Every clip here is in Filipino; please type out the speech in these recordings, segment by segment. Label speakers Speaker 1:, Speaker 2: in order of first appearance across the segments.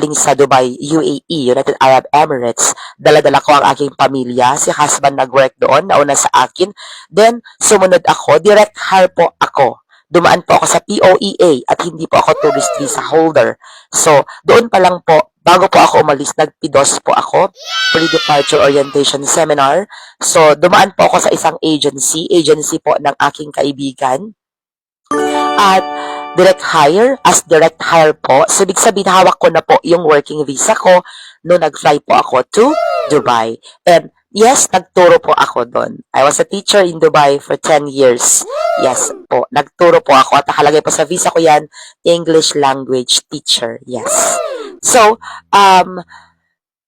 Speaker 1: galing sa Dubai, UAE, United Arab Emirates. Dala-dala ko ang aking pamilya. Si husband nag-work doon, nauna sa akin. Then, sumunod ako, direct hire po ako. Dumaan po ako sa POEA at hindi po ako tourist visa holder. So, doon pa lang po, bago po ako umalis, nagpidos po ako, pre-departure orientation seminar. So, dumaan po ako sa isang agency po ng aking kaibigan. At direct hire, as direct hire po, so ibig sabihin, hawak ko na po yung working visa ko no nag-fly po ako to Dubai. And yes, nagturo po ako doon. I was a teacher in Dubai for 10 years. Yes po, nagturo po ako at nakalagay po sa visa ko yan, English language teacher. Yes. So,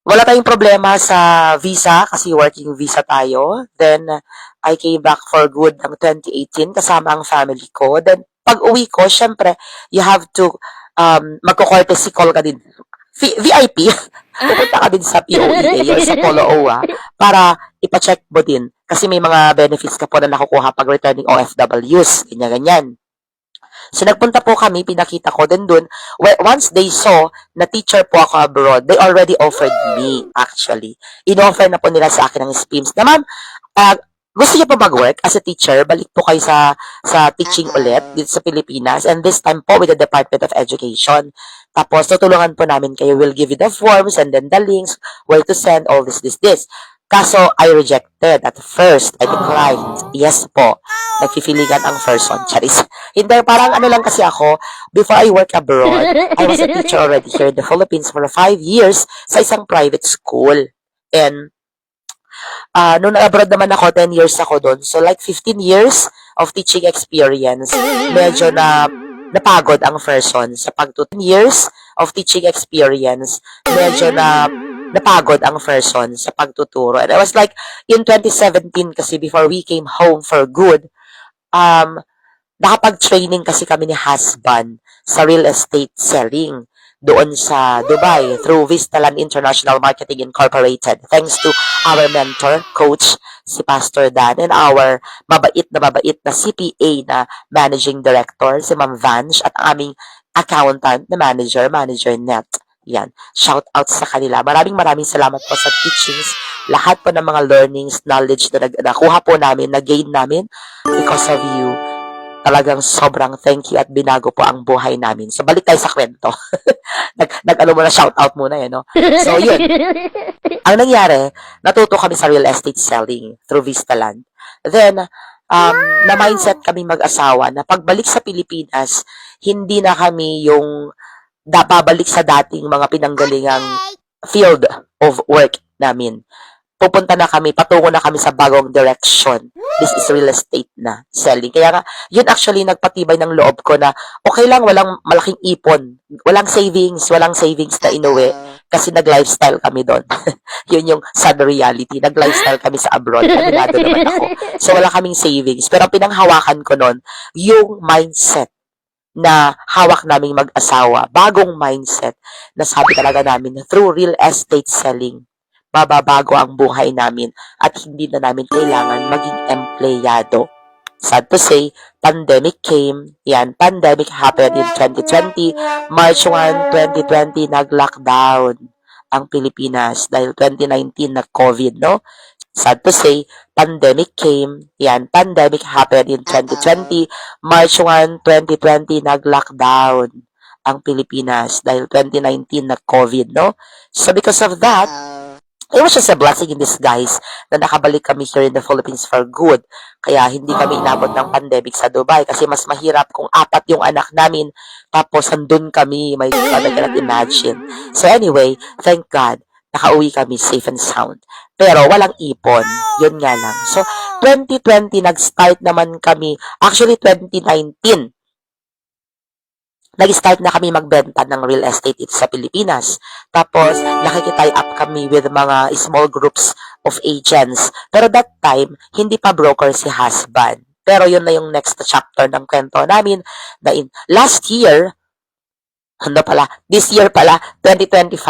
Speaker 1: wala tayong problema sa visa kasi working visa tayo. Then, I came back for good ng 2018 kasama ang family ko. Then, pag uwi ko, syempre, you have to magko-courtesy call ka din. VIP, pupunta ka din sa POEA or sa Polo OA para ipacheck mo din. Kasi may mga benefits ka po na nakukuha pag returning OFWs, ganyan-ganyan. So, nagpunta po kami, pinakita ko din dun. Once they saw na teacher po ako abroad, they already offered me, actually. In-offer na po nila sa akin ng SPIMS na, ma'am, gusto niyo po mag-work as a teacher, balik po kayo sa teaching ulit dito sa Pilipinas, and this time po with the Department of Education. Tapos, tutulungan po namin kayo. We'll give you the forms and then the links, where to send, all this. Kaso, I rejected at first. I declined. Yes po. Nagpipiligan ang person. Charis. Hindi, parang ano lang kasi ako, before I work abroad, I was a teacher already here in the Philippines for 5 years sa isang private school. And, nung abroad naman ako, 10 years ako doon. So, like 15 years of teaching experience. Medyo napagod ang person sa 10 years of teaching experience. Medyo napagod ang person sa pagtuturo. And I was like, in 2017 kasi before we came home for good, nakapag-training kasi kami ni husband sa real estate selling doon sa Dubai through Vistaland International Marketing Incorporated. Thanks to our mentor, coach, si Pastor Dan, and our mabait na CPA na managing director, si Ma'am Vange, at aming accountant na manager Net. Yan. Shout out sa kanila. Maraming salamat po sa teachings. Lahat po ng mga learnings, knowledge na nakuha po namin, na-gain namin because of you. Talagang sobrang thank you at binago po ang buhay namin. So, balik tayo sa kwento. Nag-ano muna, shout out muna no? So, yun. Ang nangyari, natuto kami sa real estate selling through Vistaland. Then, na-mindset kami mag-asawa na pagbalik sa Pilipinas, hindi na kami yung babalik sa dating mga pinanggalingang field of work namin. Pupunta na kami, patungo na kami sa bagong direction. This is real estate na, selling. Kaya nga, yun actually nagpatibay ng loob ko na okay lang, walang malaking ipon. Walang savings na inuwi kasi nag-lifestyle kami doon. Yun yung sad reality. Nag-lifestyle kami sa abroad. Aminado naman ako. So, wala kaming savings. Pero pinanghawakan ko noon, yung mindset na hawak naming mag-asawa, bagong mindset na sabi talaga namin through real estate selling, mababago ang buhay namin at hindi na namin kailangan maging empleyado. Sad to say, pandemic came. Yan, pandemic happened in 2020. March 1, 2020, nag-lockdown ang Pilipinas dahil 2019 nag-COVID, no? Sad to say, pandemic came. Yan, pandemic happened in 2020. March 1, 2020, nag-lockdown ang Pilipinas dahil 2019 nag-COVID, no? So because of that, it was just a blessing in disguise na nakabalik kami here in the Philippines for good. Kaya hindi kami inabot ng pandemic sa Dubai kasi mas mahirap kung 4 yung anak namin tapos andun kami. My God, I cannot imagine. So anyway, thank God, nakauwi kami safe and sound. Pero walang ipon. Yun nga lang. So, 2020, nag-start naman kami. Actually, 2019, nag-start na kami magbenta ng real estate ito sa Pilipinas. Tapos, nakikitay up kami with mga small groups of agents. Pero that time, hindi pa broker si husband. Pero yun na yung next chapter ng kwento namin na in last year, this year pala, 2025,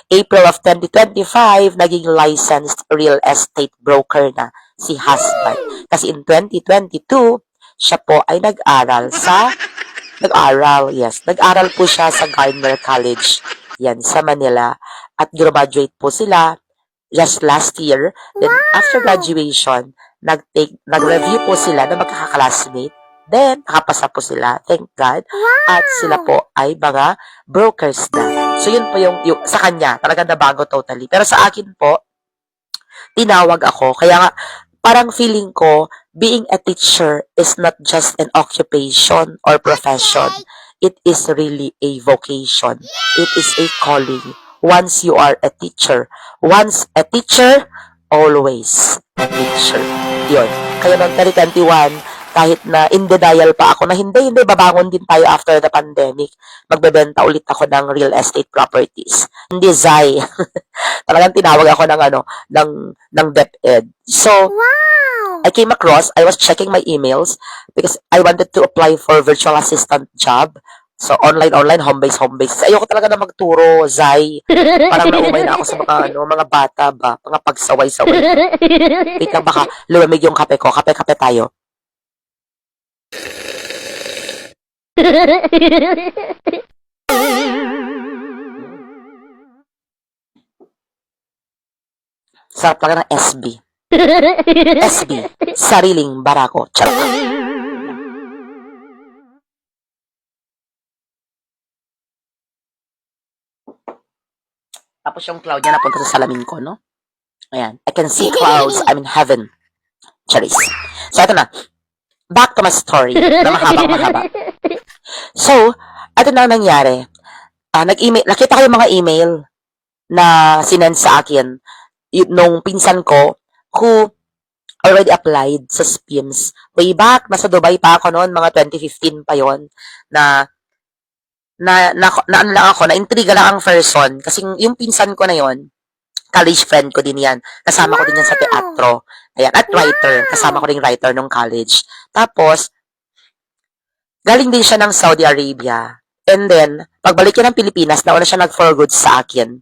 Speaker 1: April of 2025, naging licensed real estate broker na si husband. Kasi in 2022, siya po ay nag-aral po siya sa Gardner College yan, sa Manila. At graduate po sila just last year. Then, after graduation, nag-review po sila na magkaka-classmate. Then, nakapasa po sila. Thank God. At sila po ay mga brokers na. So, yun po yung sa kanya. Talagang nabago totally. Pero sa akin po, tinawag ako. Kaya nga, parang feeling ko, being a teacher is not just an occupation or profession. It is really a vocation. It is a calling. Once you are a teacher, always a teacher. Yun. Kaya noong 2021, kahit na in denial pa ako na hindi, babangon din tayo after the pandemic. Magbebenta ulit ako ng real estate properties. Hindi, Zai. Talagang tinawag ako ng DepEd. So, I came across, I was checking my emails because I wanted to apply for virtual assistant job. So, online, home-based. Ayoko talaga na magturo, Zai. Parang naumay na ako sa mga bata ba, mga pagsaway-saway. Wait lang, baka lumamig yung kape ko. Kape tayo. Sarap talaga ng SB. SB, sariling barako. Charot. Tapos yung cloud niya napunta sa salamin ko, no? Ayan. I can see clouds. I'm in heaven. Charis. So, ito na. Back to my story na mahabang-mahaba. So, ito na nangyari. Nakita ko yung mga email na sinend sa akin nung pinsan ko who already applied sa SPIMS. Way back, nasa Dubai pa ako noon, mga 2015 pa yon na ano lang ako, na-intriga lang ang person. Kasi yung pinsan ko na yon, college friend ko din yan. Kasama ko din yan sa teatro. Ayan, at writer. Kasama ko rin writer nung college. Tapos, galing din siya ng Saudi Arabia. And then, pagbalik niya ng Pilipinas, nauna siya nag-for good sa akin.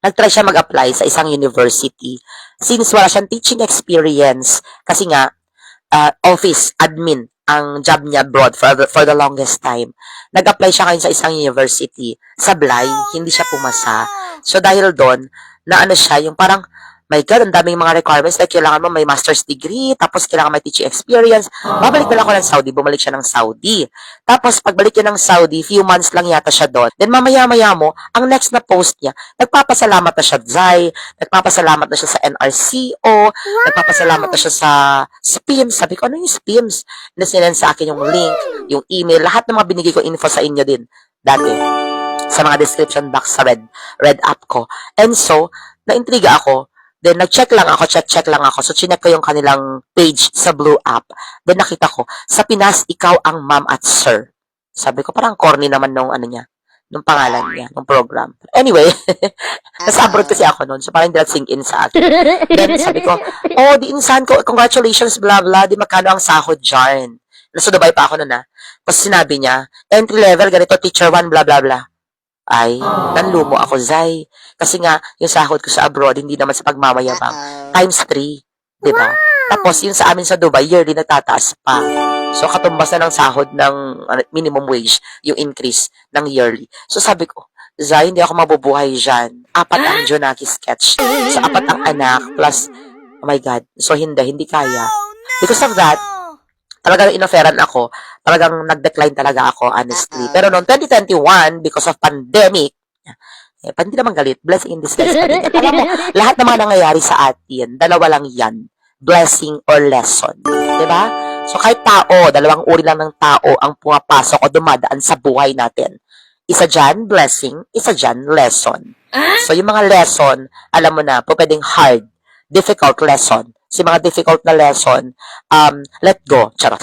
Speaker 1: Nag-try siya mag-apply sa isang university. Since wala siyang teaching experience, kasi nga, office, admin, ang job niya abroad for the longest time. Nag-apply siya ngayon sa isang university. Sablay, hindi siya pumasa. So, dahil doon, na ano siya, yung parang, my God, ang daming mga requirements, like kailangan mo may master's degree, tapos kailangan may teaching experience. Babalik na lang ako ng Saudi, bumalik siya ng Saudi. Tapos, pagbalik niya ng Saudi, few months lang yata siya doon. Then, mamaya-maya mo, ang next na post niya, nagpapasalamat na siya, Zai, nagpapasalamat na siya sa NRCO, nagpapasalamat na siya sa SPIMS. Sabi ko, ano yung SPIMS? Sinend sa akin yung link, yung email, lahat ng mga binigay ko info sa inyo din, dati, sa mga description box sa red app ko. And so, naintriga ako. Then, check lang ako. So, chinek ko yung kanilang page sa Blue app. Then, nakita ko, sa Pinas, ikaw ang ma'am at sir. Sabi ko, parang corny naman nung nung pangalan niya, nung program. Anyway, nasa abroad kasi ako noon. So, parang hindi sink in sa akin. Then, sabi ko, di insan ko, congratulations, blah, blah. Di magkano ang sahod dyan. Nasa Dubai pa ako noon, Tapos, sinabi niya, entry level, ganito, teacher 1, blah, blah, blah. Ay, nanlumo ako, Zai. Kasi nga, yung sahod ko sa abroad, hindi naman sa pagmamayabang. Times 3. Diba? Tapos, yung sa amin sa Dubai, yearly natataas pa. So, katumbas na ng sahod ng minimum wage, yung increase ng yearly. So, sabi ko, Zai, hindi ako mabubuhay dyan. 4 ang Jonaki sketch. So, 4 ang anak, plus, oh my God. So, hindi kaya. Because of that, talagang inoferan ako, talagang nag-decline talaga ako, honestly. Pero noong 2021, because of pandemic, hindi naman galit, blessing in disguise pa din. Alam mo, lahat ng mga nangyayari sa atin, dalawa lang yan, blessing or lesson. Diba? So kahit tao, dalawang uri lang ng tao ang pumapasok o dumadaan sa buhay natin. Isa dyan, blessing, isa dyan, lesson. So yung mga lesson, alam mo na, pwedeng hard, difficult lesson. Si mga difficult na lesson, let go. Charot.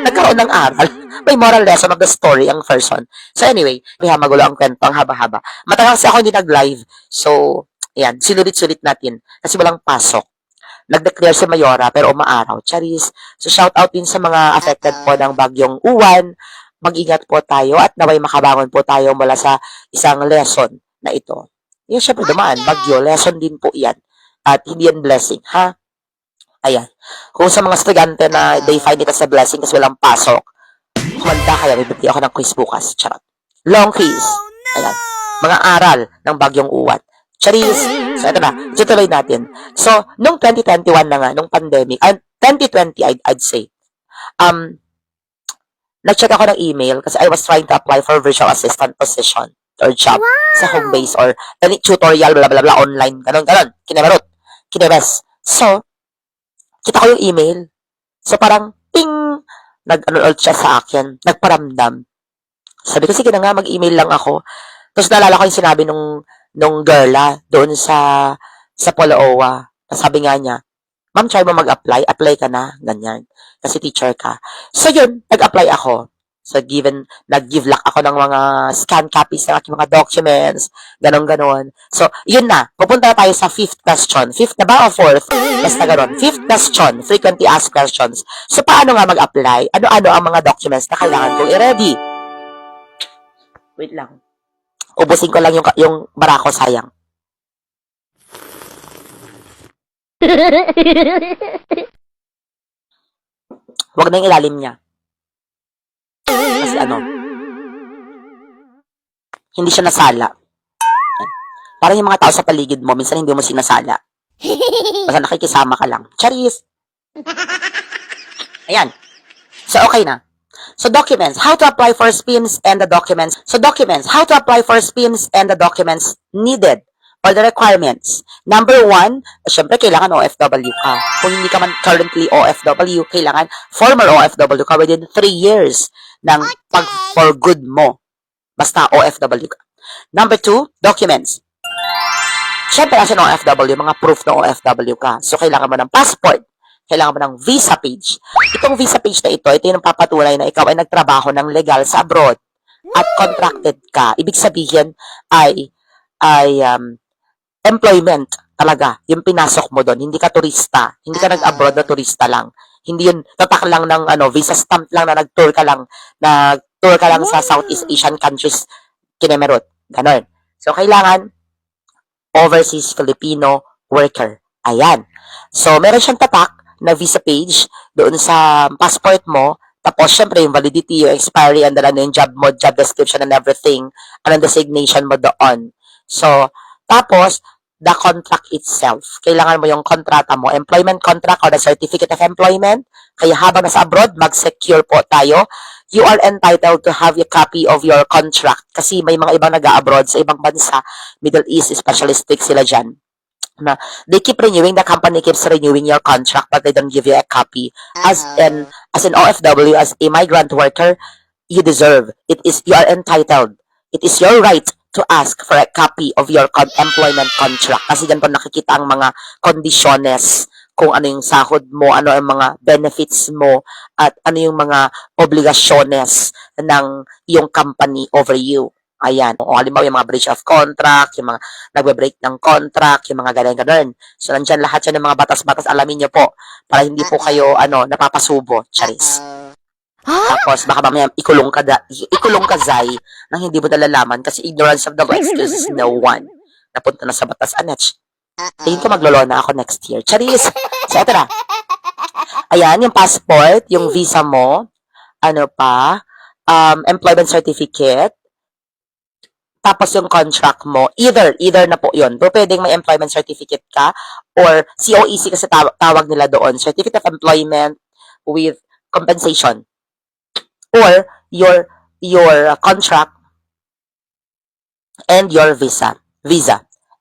Speaker 1: Nagkaroon ng aral. May moral lesson of the story ang person. So anyway, magulo ang kwento, ang haba-haba. Matagal kasi ako hindi nag-live. So, ayan, sinulit-sulit natin. Kasi walang pasok. Nag-declare si Mayora, pero umaaraw. Charis. So, shout out din sa mga affected po ng bagyong Uwan. Mag-ingat po tayo at naway makabangon po tayo mula sa isang lesson na ito. Yung syempre dumaan, bagyo, lesson din po yan. At hindi yan blessing, ha? Ayan. Kung sa mga estudyante na they find it as a blessing kasi walang pasok, kumanda kayo, bibigyan ako ng quiz bukas. Charot. Long quiz. Ayan. mga aral ng Bagyong Uwan. Charis! So, ito na. Tutuloy natin. So, nung 2021 na nga, nung pandemic, 2020, I'd say, nag-check ako ng email kasi I was trying to apply for virtual assistant position or job sa home base or any tutorial, blah, blah, blah, online, ganon. Kinemes. So, kita ko yung email. So, parang, ping! Nag-ano siya sa akin. Nagparamdam. Sabi ko, sige na nga, mag-email lang ako. Tapos naalala ko yung sinabi nung girla doon sa Poloowa. Sabi nga niya, ma'am, try mo mag-apply. Apply ka na. Ganyan. Kasi teacher ka. So yun, nag-apply ako. So nag-give luck ako ng mga scan copies ng aking mga documents. Ganon. So, yun na. Pupunta na tayo sa fifth question. Fifth na ba o fourth? Basta ganon. Fifth question. Frequently asked questions. So, paano nga mag-apply? Ano-ano ang mga documents na kailangan kong i-ready? Wait lang. Ubusin ko lang yung barako, sayang. Huwag na yung ilalim niya. Kasi hindi siya nasala. Parang yung mga tao sa paligid mo, minsan hindi mo sinasala. Basta nakikisama ka lang. Charis! Ayan. So, okay na. So, documents. How to apply for SPIMS and the documents. So, documents. How to apply for SPIMS and the documents needed or the requirements. Number 1, syempre, kailangan OFW ka. Kung hindi ka man currently OFW, kailangan former OFW ka within 3 years ng pag-for good mo. Basta OFW ka. Number 2, documents. Syempre, as an OFW, mga proof na OFW ka. So, kailangan mo ng passport. Kailangan mo ng visa page. Itong visa page na ito yung papatunay na ikaw ay nagtrabaho ng legal sa abroad at contracted ka. Ibig sabihin ay employment talaga, yung pinasok mo doon. Hindi ka turista. Hindi ka nag-abroad na turista lang. Hindi yun, tatak lang ng visa stamp lang na nag-tour ka lang sa Southeast Asian countries, kinemerot. Ganon. So, kailangan overseas Filipino worker. Ayan. So, meron siyang tatak na visa page doon sa passport mo. Tapos, syempre, yung validity, yung expiry, and then yung job mo, job description and everything, and ang designation mo doon. So, tapos, the contract itself. Kailangan mo yung kontrata mo, employment contract or the certificate of employment. Kaya habang nasa abroad, mag-secure po tayo. You are entitled to have a copy of your contract. Kasi may mga ibang nag-abroad sa ibang bansa, Middle East, especially strict sila dyan. Na they keep renewing, the company keeps renewing your contract, but they don't give you a copy. As an OFW, as a migrant worker, you deserve. You are entitled. It is your right to ask for a copy of your employment contract. Kasi dyan po nakikita ang mga kondisyones, kung ano yung sahod mo, ano yung mga benefits mo, at ano yung mga obligasyones ng iyong company over you. Ayan. O halimbawa yung mga breach of contract, yung mga nagbe-break ng contract, yung mga ganun. So, nandyan lahat yan ng mga batas-batas. Alamin nyo po, para hindi po kayo, napapasubo. Charis. Tapos, baka mamaya ikulong ka, Zay, nang hindi mo nalalaman kasi ignorance of the law excuses no one. Napunta na sa batas. Anech, tingin ko maglolo na ako next year. Charis. So, ito na. Ayan, yung passport, yung visa mo, employment certificate, tapos yung contract mo, either na po yun. Pero pwedeng may employment certificate ka or COEC kasi tawag nila doon, Certificate of Employment with Compensation. Or your contract and your visa.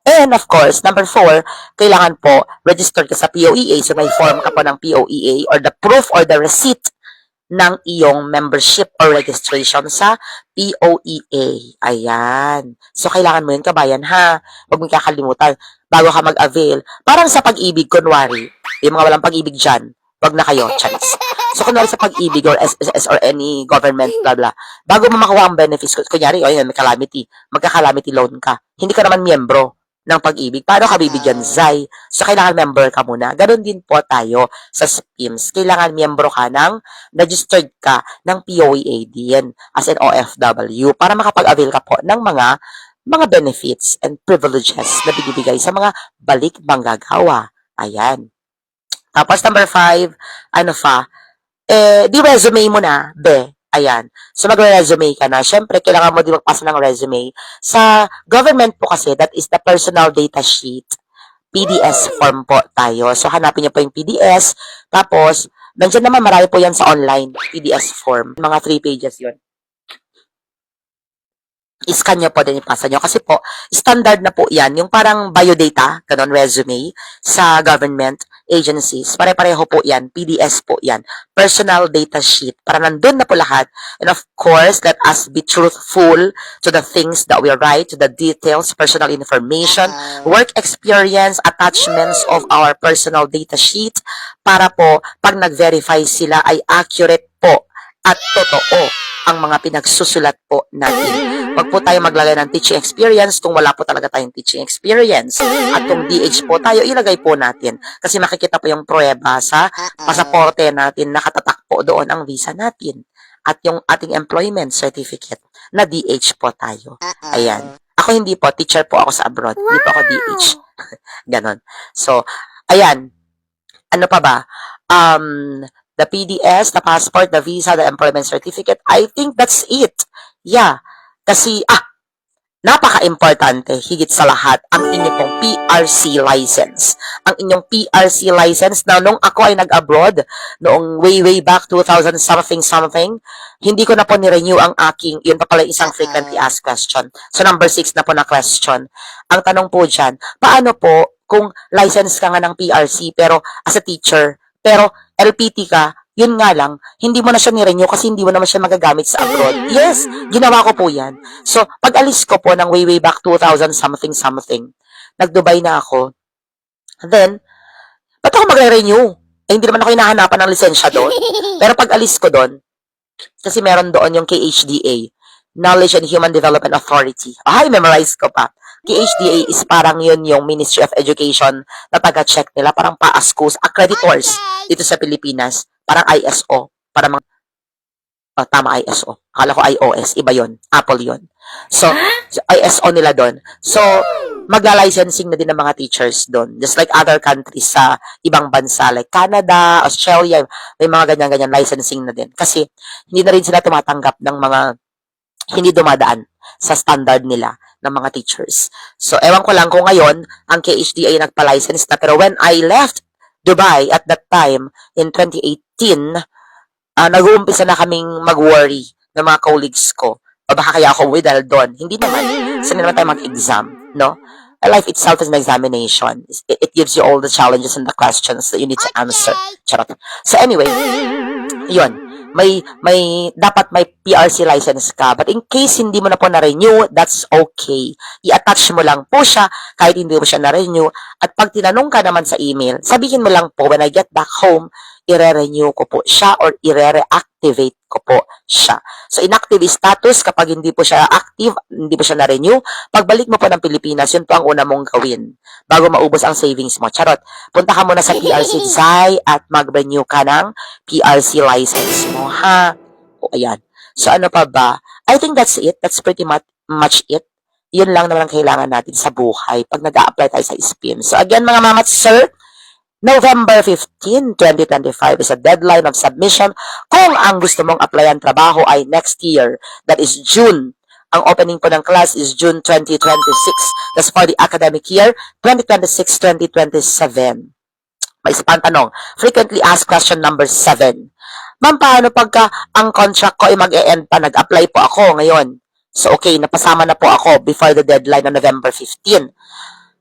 Speaker 1: And of course, number 4, kailangan po registered ka sa POEA. So may form ka po ng POEA or the proof or the receipt ng iyong membership or registration sa POEA. Ayan. So, kailangan mo yun, kabayan, ha? Huwag mo kakalimutan bago ka mag-avail. Parang sa pag-ibig, kunwari, yung mga walang pag-ibig dyan, wag na kayo, chance. So, kunwari sa pag-ibig or SSS or any government, blah, blah, bago mo makuha ang benefits, kunyari, may calamity, magka-calamity loan ka, hindi ka naman miyembro ng pag-ibig. Paano ka bibigyan, Zay? So, kailangan member ka muna. Ganon din po tayo sa SPIMS. Kailangan miyembro ka registered ka ng POEA din as an OFW para makapag-avail ka po ng mga benefits and privileges na binibigay sa mga balik manggagawa. Ayan. Tapos, number 5, di resume mo na, Ayan. So, magre-resume ka na. Siyempre, kailangan mo din magpasa ng resume. Sa government po kasi, that is the personal data sheet. PDS form po tayo. So, hanapin niyo po yung PDS. Tapos, nandiyan naman marami po yan sa online. PDS form. Mga 3 pages yun. I-scan nyo po din ipasa nyo. Kasi po, standard na po yan. Yung parang biodata, ganun, resume, sa government agencies. Pare-pareho po yan. PDS po yan. Personal data sheet. Para nandun na po lahat. And of course, let us be truthful to the things that we write, to the details, personal information, work experience, attachments of our personal data sheet. Para po, pag nag-verify sila ay accurate po at totoo ang mga pinagsusulat po natin. Wag po tayo maglagay ng teaching experience kung wala po talaga tayong teaching experience. At kung DH po tayo, ilagay po natin. Kasi makikita po yung pruweba sa pasaporte natin, nakatatak po doon ang visa natin. At yung ating employment certificate na DH po tayo. Ayan. Ako hindi po, teacher po ako sa abroad. Hindi po ako DH. Ganon. So, ayan. Ano pa ba? The PDS, the passport, the visa, the employment certificate. I think that's it. Yeah. Kasi, napaka-importante, higit sa lahat, ang inyong pong PRC license. Ang inyong PRC license na nung ako ay nag-abroad, noong way back 2000 something, hindi ko na po ni-renew ang aking, yun pa pala isang frequently asked question. So, number 6 na po na question. Ang tanong po dyan, paano po kung license ka nga ng PRC, pero as a teacher, pero LPT ka, yun nga lang, hindi mo na siya ni-renew kasi hindi mo naman siya magagamit sa abroad. Yes, ginawa ko po yan. So, pag alis ko po ng way back 2000 something, nag-Dubai na ako, then, ba't ako magre-renew? Eh, hindi naman ako hinahanapan ng lisensya doon. Pero pag alis ko doon, kasi meron doon yung KHDA, Knowledge and Human Development Authority. Ay, memorize ko pa. KHDA is parang yun yung Ministry of Education na taga-check nila, parang pa-schools, accreditors dito sa Pilipinas. Parang ISO. Para mga, tama, ISO. Akala ko iOS. Iba yon, Apple yon. So, ISO nila doon. So, magla-licensing na din ng mga teachers doon. Just like other countries sa ibang bansa, like Canada, Australia, may mga ganyan-ganyan licensing na din. Kasi, hindi na rin sila tumatanggap ng mga hindi dumadaan sa standard nila ng mga teachers. So, ewan ko lang kung ngayon, ang KHDA nagpa-license na. Pero when I left Dubai at that time, in 2018, nag-uumpisa na kaming mag-worry ng mga colleagues ko. O baka kaya ako umuwi dahil doon. Hindi naman. Saan naman tayo mag-exam, no? Life itself is an examination. It gives you all the challenges and the questions that you need to answer. Charot. So anyway, yun. Dapat may PRC license ka. But in case hindi mo na po na-renew, that's okay. I-attach mo lang po siya kahit hindi mo siya na-renew. At pag tinanong ka naman sa email, sabihin mo lang po, when I get back home, i-renew ko po siya or i-reactivate ko po siya. So, inactive status kapag hindi po siya active, hindi po siya na-renew. Pagbalik mo po ng Pilipinas, yun po ang una mong gawin bago maubos ang savings mo. Charot. Punta ka muna sa PRC Zai at mag-renew ka ng PRC license mo, ha? O, ayan. So, ano pa ba? I think that's it. That's pretty much it. Yun lang naman ang kailangan natin sa buhay pag nag-a-apply tayo sa SPIM. So, again, mga mama at sir, November 15, 2025 is a deadline of submission. Kung ang gusto mong applyan trabaho ay next year, that is June. Ang opening po ng class is June 2026. That's for the academic year 2026-2027. May isa pang tanong. Frequently asked question number 7. Ma'am, paano pagka ang contract ko ay mag-e-end pa? Nag-apply po ako ngayon. So, okay, napasama na po ako before the deadline on November 15.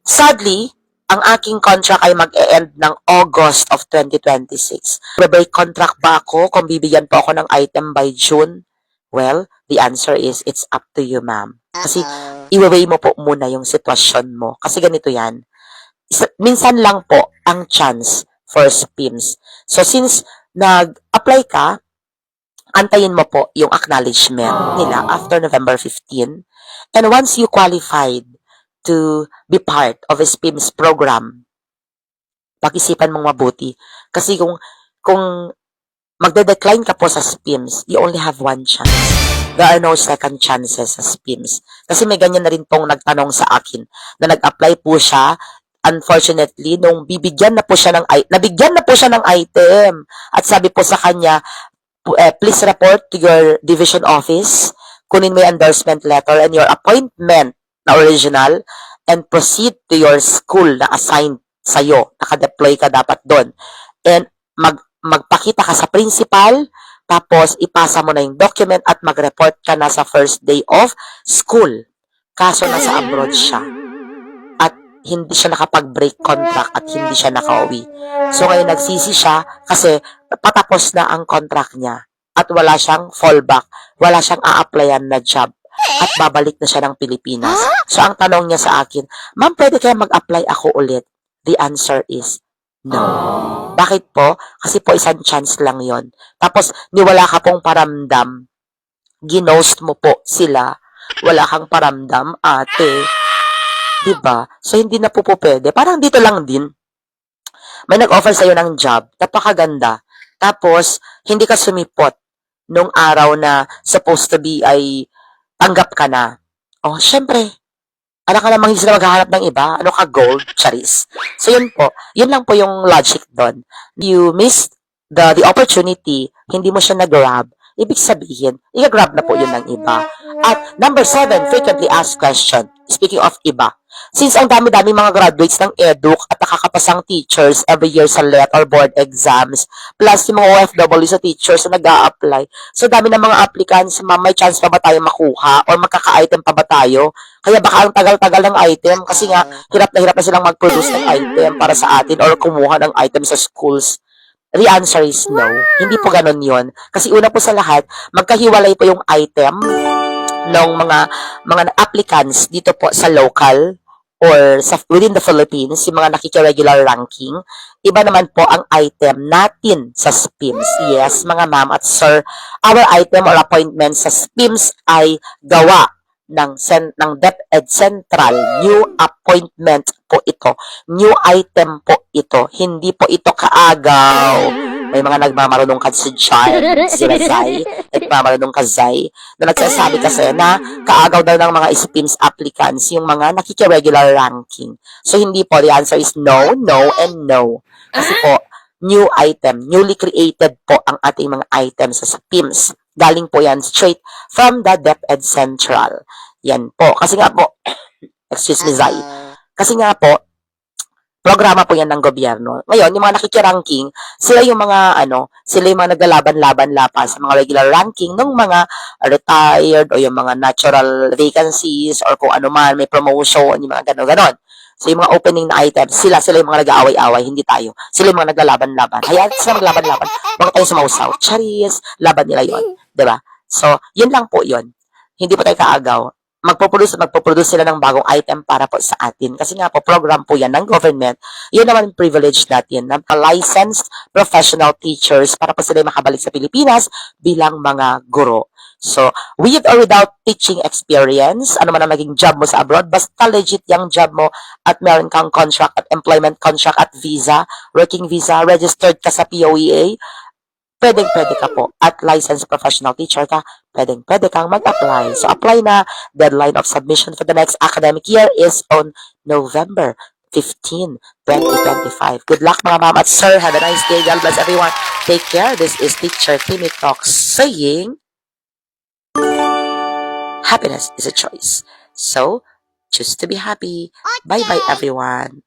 Speaker 1: Sadly, ang aking contract ay mag-e-end ng August of 2026. Break contract ba ako kung bibigyan po ako ng item by June? Well, the answer is, it's up to you, ma'am. Kasi, i-weigh mo po muna yung sitwasyon mo. Kasi ganito yan. Minsan lang po ang chance for SPIMS. So, since nag-apply ka, antayin mo po yung acknowledgement nila after November 15. And once you qualified to be part of a SPIMS program, pag-isipan mong mabuti. Kasi kung magde-decline ka po sa SPIMS, you only have one chance. There are no second chances sa SPIMS. Kasi may ganyan na rin pong nagtanong sa akin na nag-apply po siya. Unfortunately, nung nabigyan na po siya ng item, at sabi po sa kanya, please report to your division office, kunin mo yung endorsement letter and your appointment na original, and proceed to your school na assigned sa'yo. Naka-deploy ka dapat doon. And magpakita ka sa principal, tapos ipasa mo na yung document at mag-report ka na sa first day of school. Kaso nasa abroad siya. At hindi siya nakapag-break contract at hindi siya nakauwi. So ngayon nagsisi siya kasi patapos na ang contract niya at wala siyang fallback, wala siyang a-applyan na job at babalik na siya ng Pilipinas. So ang tanong niya sa akin, ma'am, pwede kaya mag-apply ako ulit? The answer is no. Bakit po? Kasi po isang chance lang yon. Tapos niwala ka pong paramdam, ginost mo po sila, wala kang paramdam, ate. Diba? So hindi na po pwede. Parang dito lang din, may nag-offer sa'yo ng job, napakaganda. Tapos, hindi ka sumipot nung araw na supposed to be ay tanggap ka na. Oh, syempre, alam ka namang hindi sila maghahanap ng iba. Ano ka, gold? Charis. So, yun po. Yun lang po yung logic doon. You missed the opportunity, hindi mo siya nag-grab. Ibig sabihin, i-grab na po yun ng iba. At number 7, frequently asked question. Speaking of iba, since ang dami-dami mga graduates ng EDUC at nakakapasang teachers every year sa LET or board exams, plus yung mga OFW sa teachers na nag-a-apply, so dami ng mga applicants, ma'am, may chance pa ba tayo makuha or magkaka-item pa ba tayo? Kaya baka ang tagal-tagal ng item kasi nga hirap na silang mag-produce ng item para sa atin or kumuha ng item sa schools. The answer is no. Hindi po ganun yon. Kasi una po sa lahat, magkahiwalay po yung item ng mga applicants dito po sa local or sa within the Philippines, yung mga nakiki-regular ranking. Iba naman po ang item natin sa SPIMS. Yes, mga ma'am at sir, our item or appointment sa SPIMS ay gawa ng DepEd Central. New appointment po ito. New item po ito. Hindi po ito kaagaw. May mga nagmamarunong kasi dyan, si Zay, nagmamarunong ka Zay, na nagsasabi kasi na kaagaw daw ng mga SPIMS applicants yung mga nakiki-regular ranking. So, hindi po. The answer is no, no, and no. Kasi po, new item, newly created po ang ating mga items sa SPIMS. Galing po yan straight from the DepEd Central. Yan po. Kasi nga po, excuse me, Zay. Kasi nga po, programa po yan ng gobyerno. Ngayon, yung mga nakikiranking, sila yung mga, sila yung mga naglalaban-laban sa mga regular ranking ng mga retired o yung mga natural vacancies or kung ano man, may promotion, yung mga gano'n-gano'n. So, yung mga opening na items, sila yung mga nag-aaway-away, hindi tayo. Sila yung mga naglalaban-laban. Hayaan sila maglaban-laban. Bakit tayo sumausaw? Charis, laban nila yon, diba? So, yun lang po yun. Hindi po tayo kaagaw. Magpo-produce sila ng bagong item para po sa atin. Kasi nga po, program po yan ng government. Yun naman yung privilege natin ng licensed professional teachers para po sila makabalik sa Pilipinas bilang mga guro. So, with or without teaching experience, ano man ang maging job mo sa abroad, basta legit yung job mo at meron kang contract at employment contract at visa, working visa, registered ka sa POEA, pwedeng-pwede ka po. At licensed professional teacher ka, pwedeng-pwede kang mag-apply. So, apply na. Deadline of submission for the next academic year is on November 15, 2025. Good luck mga ma'am at sir. Have a nice day. God bless everyone. Take care. This is Teacher Timmy Talks saying, happiness is a choice. So, choose to be happy. Bye-bye everyone.